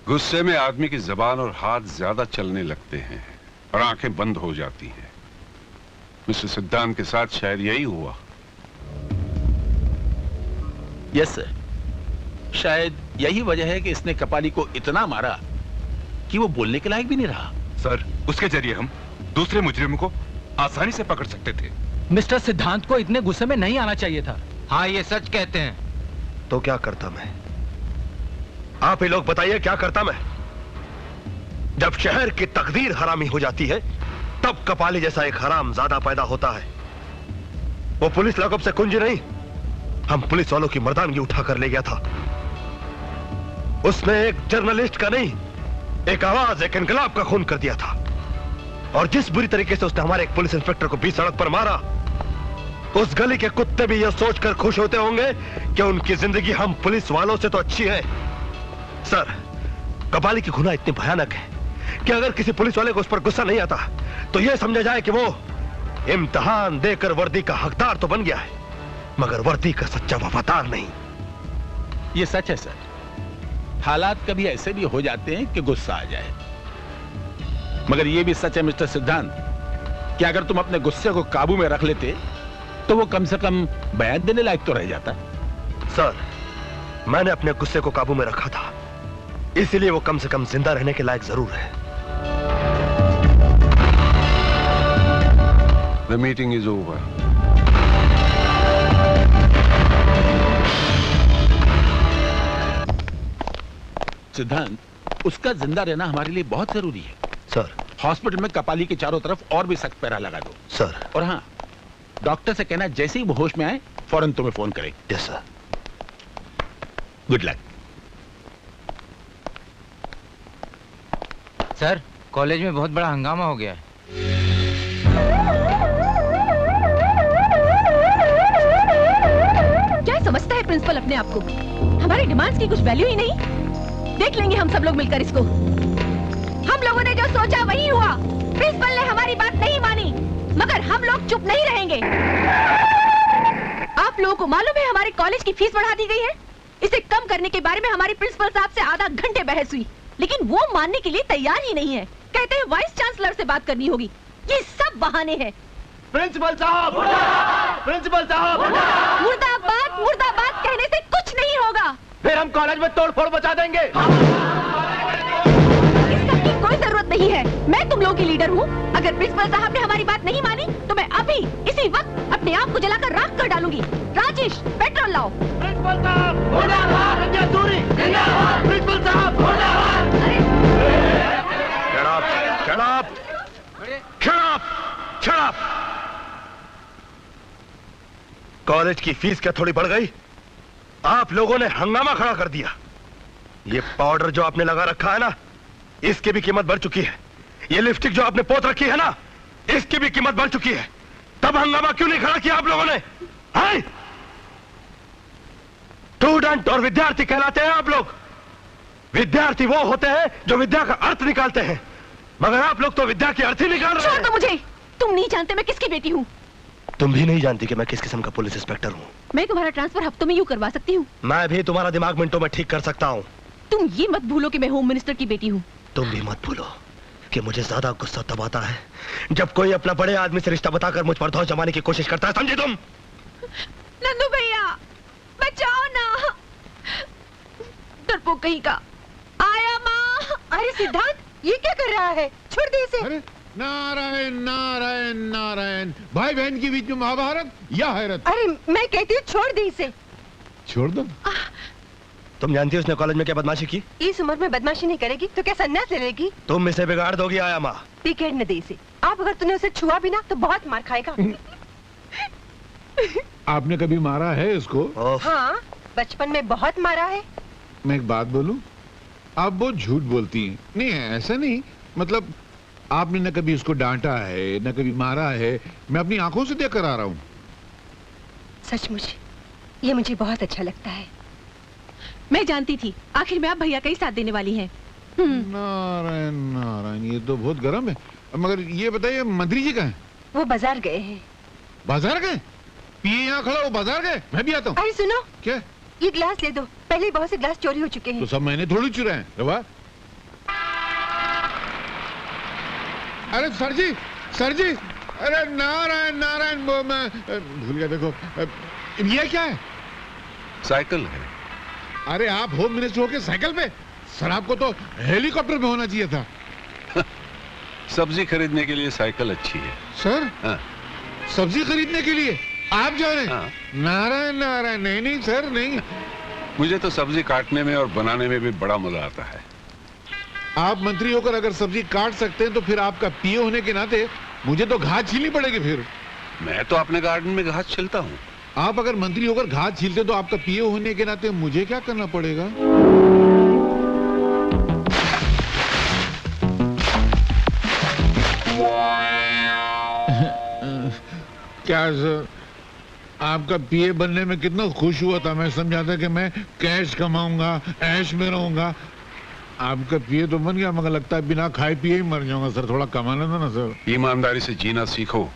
गुस्से में आदमी की जबान और हाथ ज्यादा चलने लगते हैं और आंखें बंद हो जाती हैं। मिस्टर सिद्धांत के साथ शायद यही हुआ। यस सर, शायद यही वजह है कि इसने कपाली को इतना मारा कि वो बोलने के लायक भी नहीं रहा। सर, उसके जरिए हम दूसरे मुजरिमों को आसानी से पकड़ सकते थे। मिस्टर सिद्धांत को इतने गुस्से में नहीं आना चाहिए था। हाँ, ये सच कहते हैं। तो क्या करता मैं? आप ही लोग बताइए, क्या करता मैं? जब शहर की तकदीर हरामी हो जाती है, तब कपाली जैसा एक हराम ज्यादा पैदा होता है। वो पुलिस लॉकअप से कुंज नहीं, हम पुलिस वालों की मर्दानगी उठा कर ले गया था। उसने एक जर्नलिस्ट का नहीं, एक आवाज, एक इनकलाब का खून कर दिया था। और जिस बुरी तरीके से उसने हमारे एक पुलिस इंस्पेक्टर को बीच सड़क पर मारा, उस गली के कुत्ते भी यह सोचकर खुश होते होंगे कि उनकी जिंदगी हम पुलिस वालों से तो अच्छी है। सर, कपाली की गुनाह इतनी भयानक है कि अगर किसी पुलिस वाले को उस पर गुस्सा नहीं आता तो यह समझा जाए कि वो इम्तिहान देकर वर्दी का हकदार तो बन गया है, मगर वर्दी का सच्चा वफादार नहीं। ये सच है सर, हालात कभी ऐसे भी हो जाते हैं कि गुस्सा आ जाए, मगर ये भी सच है मिस्टर सिद्धांत कि अगर तुम अपने गुस्से को काबू में रख लेते तो वो कम से कम बयान देने लायक तो रह जाता। सर, मैंने अपने गुस्से को काबू में रखा था, इसीलिए वो कम से कम जिंदा रहने के लायक जरूर है। The meeting is over. सिद्धांत, उसका जिंदा रहना हमारे लिए बहुत जरूरी है। सर, हॉस्पिटल में कपाली के चारों तरफ और भी सख्त पहरा लगा दो। सर। और हाँ, डॉक्टर से कहना जैसे ही वो होश में आए फौरन तुम्हें फोन करें। Yes sir. Good luck. Sir, college में बहुत बड़ा हंगामा हो गया है। क्या समझता है प्रिंसिपल अपने आप को? हमारी डिमांड्स की कुछ वैल्यू ही नहीं। देख लेंगे हम सब लोग मिलकर इसको। हम लोगों ने जो सोचा वही हुआ। प्रिंसिपल ने हमारी बात नहीं मानी, मगर हम लोग चुप नहीं रहेंगे। आप लोगों को मालूम है हमारे कॉलेज की फीस बढ़ा दी गई है। इसे कम करने के बारे में हमारी प्रिंसिपल साहब से आधा घंटे बहस हुई, लेकिन वो मानने के लिए तैयार ही नहीं है। कहते हैं वाइस चांसलर से बात करनी होगी। ये सब बहाने हैं। प्रिंसिपल साहब, प्रिंसिपल साहब, मुर्दाबाद मुर्दाबाद कहने से कुछ नहीं होगा। फिर हम कॉलेज में तोड़फोड़ मचा देंगे। इस सब की कोई जरूरत नहीं है। मैं तुम लोगों की लीडर हूँ। अगर प्रिंसिपल साहब ने हमारी बात नहीं मानी तो मैं अभी इसी वक्त अपने आप को जलाकर राख कर डालूंगी। राजेश, पेट्रोल लाओ। प्रिंसिपल साहब, मुर्दाबाद। प्रिंसिपल साहब, मुर्दाबाद। Shut up! Shut up! Shut up! College की फीस क्या थोड़ी बढ़ गई? आप लोगों ने हंगामा खड़ा कर दिया। ये पाउडर जो आपने लगा रखा है ना, इसकी भी कीमत बढ़ चुकी है। ये लिपस्टिक जो आपने पोत रखी है ना, इसकी भी कीमत बढ़ चुकी है। तब हंगामा क्यों नहीं खड़ा किया आप लोगों ने? स्टूडेंट और विद्यार्थी कहलाते हैं आप लोग। विद्यार्थी वो होते हैं जो विद्या का अर्थ निकालते हैं, मगर आप लोग तो विद्या की अर्थ ही निकाल रहे हैं। छोड़ दो मुझे। तुम नहीं जानते मैं किसकी बेटी हूँ। तुम भी नहीं जानती कि मैं किस किस्म का पुलिस इंस्पेक्टर हूँ। मैं तुम्हारा ट्रांसफर हफ्तों में यूं करवा सकती हूँ। मैं भी तुम्हारा दिमाग मिनटों में ठीक कर सकता हूँ। तुम ये मत भूलो कि मैं होम मिनिस्टर की बेटी हूँ। तुम भी मत भूलो कि मुझे ज्यादा गुस्सा तब आता है जब कोई अपना बड़े आदमी से रिश्ता बताकर मुझ पर धौंस जमाने की कोशिश करता है, समझे तुम? नंदू भैया, बचाओ ना। डरपोक कहीं का। आया माँ। अरे सिद्धांत, ये क्या कर रहा है? छोड़ दे इसे। अरे नारायण नारायण नारायण, भाई बहन के बीच में महाभारत या हैरत। अरे मैं कहती हूँ छोड़ दे इसे। छोड़ दो। तुम जानती हो उसने कॉलेज में क्या बदमाशी की? इस उम्र में बदमाशी नहीं करेगी तो क्या सन्यास ले लेगी? तुम इसे बिगाड़ दोगी आया माँ। बिगड़ने दे इसे। आप अगर तूने उसे छुआ भी ना तो बहुत मार खाएगा। आपने कभी मारा है इसको? हाँ, बचपन में बहुत मारा है। मैं एक बात बोलूं, आप बहुत झूठ बोलती हैं। नहीं ऐसा नहीं, मतलब आपने न कभी उसको डांटा है न कभी मारा है। मैं अपनी आंखों से देख कर आ रहा हूँ। सचमुच ये मुझे बहुत अच्छा लगता है। मैं जानती थी आखिर में आप भैया का ही साथ देने वाली हैं। नारायण नारायण, ये तो बहुत गर्म है। मगर ये बताइए मंत्री जी कहाँ हैं? वो बाजार गए हैं। बाजार गए? पिए यहाँ खड़ा, वो बाजार गए? मैं भी आता हूँ। अरे सुनो, क्या? ये गिलास ले दो। पहले बहुत से गिलास चोरी हो चुके हैं। तो सब मैंने थोड़ी चुराए हैं। रवा, अरे सर जी, अरे नारायण नारायण, वो मैं भूल गया। देखो ये क्या है? साइकिल है। अरे आप होम मिनिस्टर होके साइकिल पे? सर आपको तो हेलीकॉप्टर में होना चाहिए था। सब्जी खरीदने के लिए साइकिल अच्छी है। सर हाँ। सब्जी खरीदने के लिए आप जा रहे हैं? हाँ। नारायण नारायण, नहीं नहीं सर नहीं। मुझे तो सब्जी काटने में और बनाने में भी बड़ा मजा आता है। आप मंत्री होकर अगर सब्जी काट सकते हैं तो फिर आपका पीए होने के नाते मुझे तो घास छीलनी पड़ेगी। फिर मैं तो अपने गार्डन में घास छिलता हूँ। आप अगर मंत्री होकर घास छीलते तो आपका पीए होने के नाते मुझे क्या करना पड़ेगा? क्या सर, आपका पीए बनने में कितना खुश हुआ था। मैं समझा था कि मैं कैश कमाऊंगा, ऐश में रहूंगा। आपका पीए तो बन गया, मगर लगता है बिना खाए पिए ही मर जाऊंगा। सर थोड़ा कमाना था ना सर। ईमानदारी से जीना सीखो,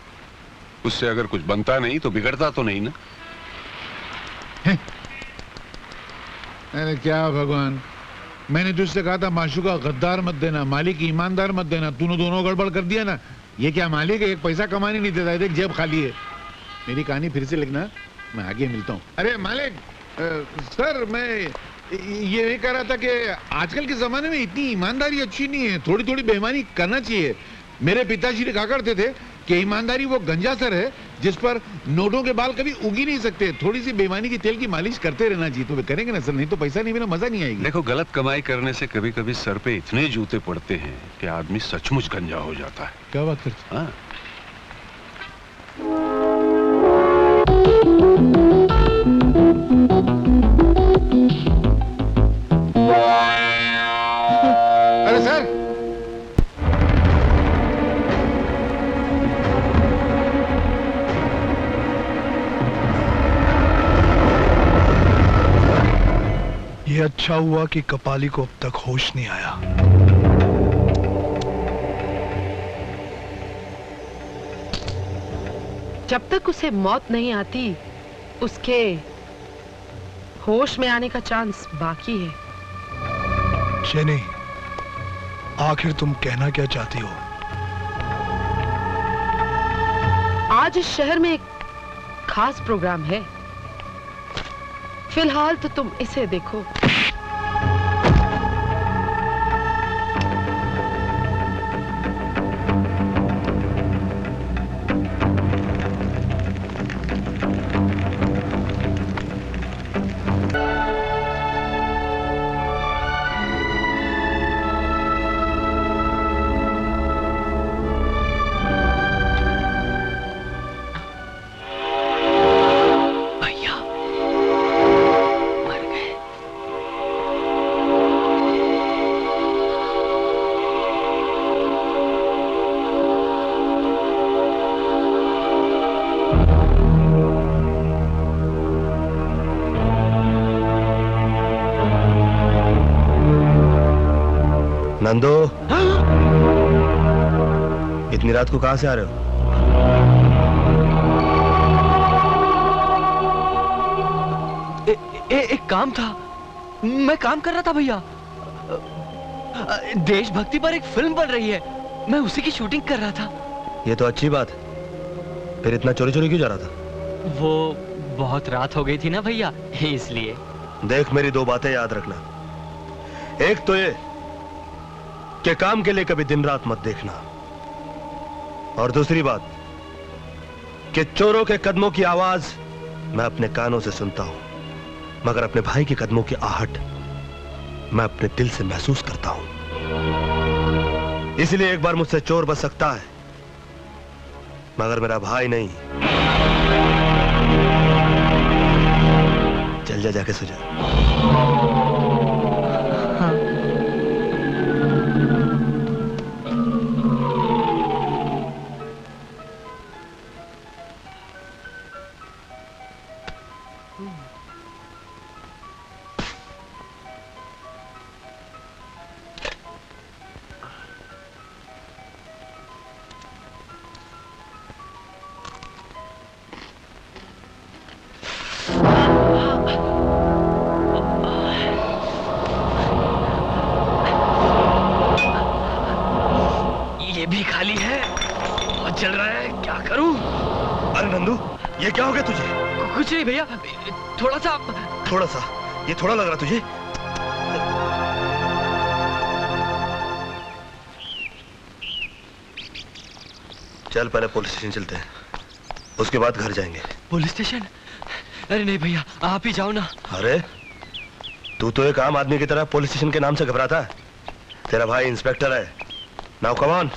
उससे अगर कुछ बनता नहीं तो बिगड़ता तो नहीं ना। अरे क्या भगवान, मैंने तुझसे कहा था माशूका गद्दार मत देना, मालिक ईमानदार मत देना। तूने दोनों गड़बड़ कर दिया ना। ये क्या मालिक है, एक पैसा कमाने नहीं देता है, देख जेब खाली है। मेरी कहानी फिर से लिखना, मैं आगे मिलता हूँ। अरे मालिक, सर मैं ये नहीं कह रहा था कि आजकल के जमाने में इतनी ईमानदारी अच्छी नहीं है, थोड़ी थोड़ी बेईमानी करना चाहिए। मेरे पिताजी ने कहा करते थे कि ईमानदारी वो गंजा सर है जिस पर नोटों के बाल कभी उग ही नहीं सकते। थोड़ी सी बेईमानी की तेल की मालिश करते रहना चाहिए। तो वे करेंगे ना सर, नहीं तो पैसा नहीं, मेरा मजा नहीं आएगी। देखो, गलत कमाई करने से कभी कभी सर पे इतने जूते पड़ते हैं कि आदमी सचमुच गंजा हो जाता है। क्या बात करते? हाँ। अरे सर, ये अच्छा हुआ कि कपाली को अब तक होश नहीं आया। जब तक उसे मौत नहीं आती उसके होश में आने का चांस बाकी है। शेनी, आखिर तुम कहना क्या चाहती हो? आज इस शहर में एक खास प्रोग्राम है। फिलहाल तो तुम इसे देखो। नंदो, इतनी रात को कहां से आ रहे हो? एक काम था, मैं काम कर रहा था भैया। देशभक्ति पर एक फिल्म बन रही है, मैं उसी की शूटिंग कर रहा था। ये तो अच्छी बात है, फिर इतना चोरी चोरी क्यों जा रहा था? वो बहुत रात हो गई थी ना भैया, इसलिए। देख, मेरी दो बातें याद रखना। एक तो ये कि काम के लिए कभी दिन रात मत देखना, और दूसरी बात कि चोरों के कदमों की आवाज मैं अपने कानों से सुनता हूं, मगर अपने भाई के कदमों की आहट मैं अपने दिल से महसूस करता हूं। इसलिए एक बार मुझसे चोर बच सकता है, मगर मेरा भाई नहीं। चल जा, जाके सो जा। नंदू, ये क्या हो गया तुझे? कुछ नहीं भैया, थोड़ा सा। ये थोड़ा लग रहा तुझे? चल पहले पुलिस स्टेशन चलते हैं, उसके बाद घर जाएंगे। Police station? अरे नहीं भैया, आप ही जाओ ना। अरे तू तो एक आम आदमी की तरह पुलिस स्टेशन के नाम से घबराता है। तेरा भाई इंस्पेक्टर है। Now come on.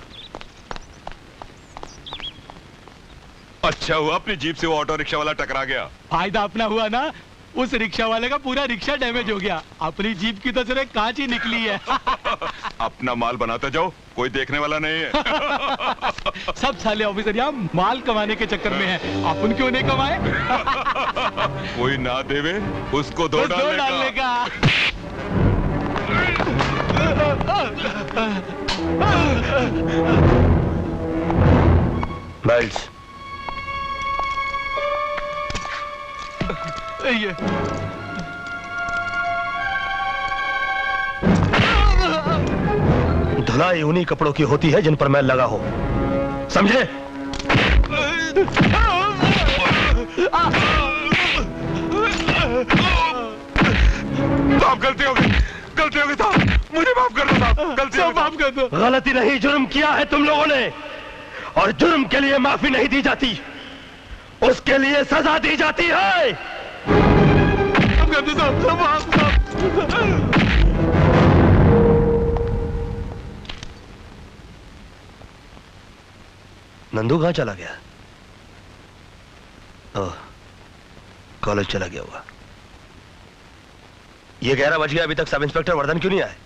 अच्छा हुआ अपनी जीप से वो ऑटो रिक्शा वाला टकरा गया। फायदा अपना हुआ ना, उस रिक्शा वाले का पूरा रिक्शा डैमेज हो गया। अपनी जीप की तो सिर्फ कांच ही निकली है। अपना माल बनाते जाओ, कोई देखने वाला नहीं है। सब साले ऑफिसर यहाँ माल कमाने के चक्कर में हैं। अपन क्यों नहीं कमाए? कोई ना देवे उसको दो डालने का। बेल्ट्स। ये धुलाई उन्हीं कपड़ों की होती है जिन पर मैल लगा हो, समझे? साहब गलती हो गई साहब, मुझे माफ कर दो साहब, माफ कर दो। गलती नहीं, जुर्म किया है तुम लोगों ने, और जुर्म के लिए माफी नहीं दी जाती, उसके लिए सजा दी जाती है। नंदू कहां चला गया? ओह, कॉलेज चला गया होगा। ये 11 बज गया, अभी तक सब इंस्पेक्टर वर्धन क्यों नहीं आए?